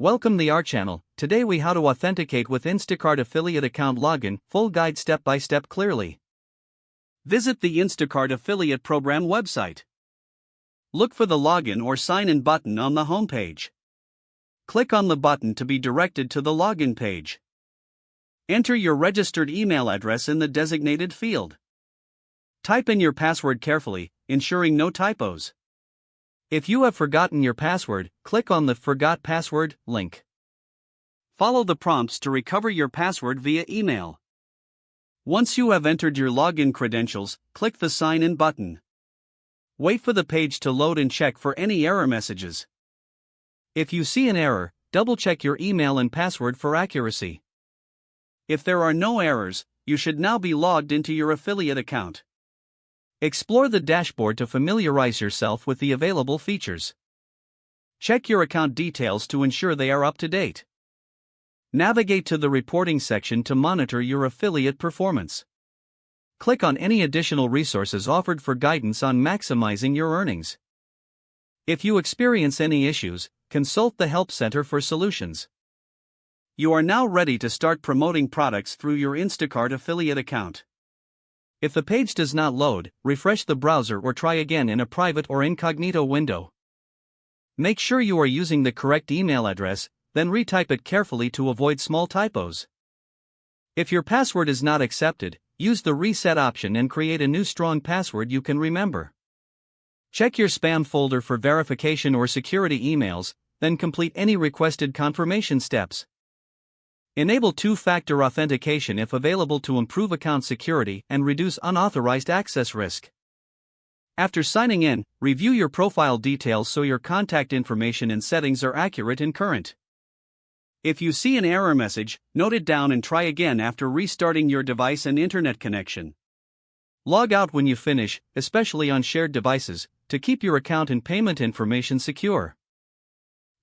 Welcome to our channel. Today we how to authenticate with Instacart affiliate account login, full guide step by step clearly. Visit the Instacart affiliate program website. Look for the login or sign in button on the homepage. Click on the button to be directed to the login page. Enter your registered email address in the designated field. Type in your password carefully, ensuring no typos. If you have forgotten your password, click on the Forgot Password link. Follow the prompts to recover your password via email. Once you have entered your login credentials, click the Sign In button. Wait for the page to load and check for any error messages. If you see an error, double-check your email and password for accuracy. If there are no errors, you should now be logged into your affiliate account. Explore the dashboard to familiarize yourself with the available features. Check your account details to ensure they are up to date. Navigate to the reporting section to monitor your affiliate performance. Click on any additional resources offered for guidance on maximizing your earnings. If you experience any issues, consult the Help Center for solutions. You are now ready to start promoting products through your Instacart affiliate account. If the page does not load, refresh the browser or try again in a private or incognito window. Make sure you are using the correct email address, then retype it carefully to avoid small typos. If your password is not accepted, use the reset option and create a new strong password you can remember. Check your spam folder for verification or security emails, then complete any requested confirmation steps. Enable two-factor authentication if available to improve account security and reduce unauthorized access risk. After signing in, review your profile details so your contact information and settings are accurate and current. If you see an error message, note it down and try again after restarting your device and internet connection. Log out when you finish, especially on shared devices, to keep your account and payment information secure.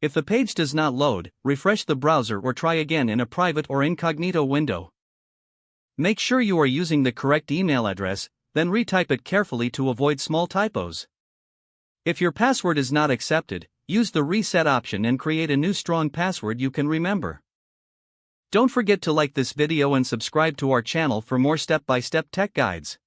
If the page does not load, refresh the browser or try again in a private or incognito window. Make sure you are using the correct email address, then retype it carefully to avoid small typos. If your password is not accepted, use the reset option and create a new strong password you can remember. Don't forget to like this video and subscribe to our channel for more step-by-step tech guides.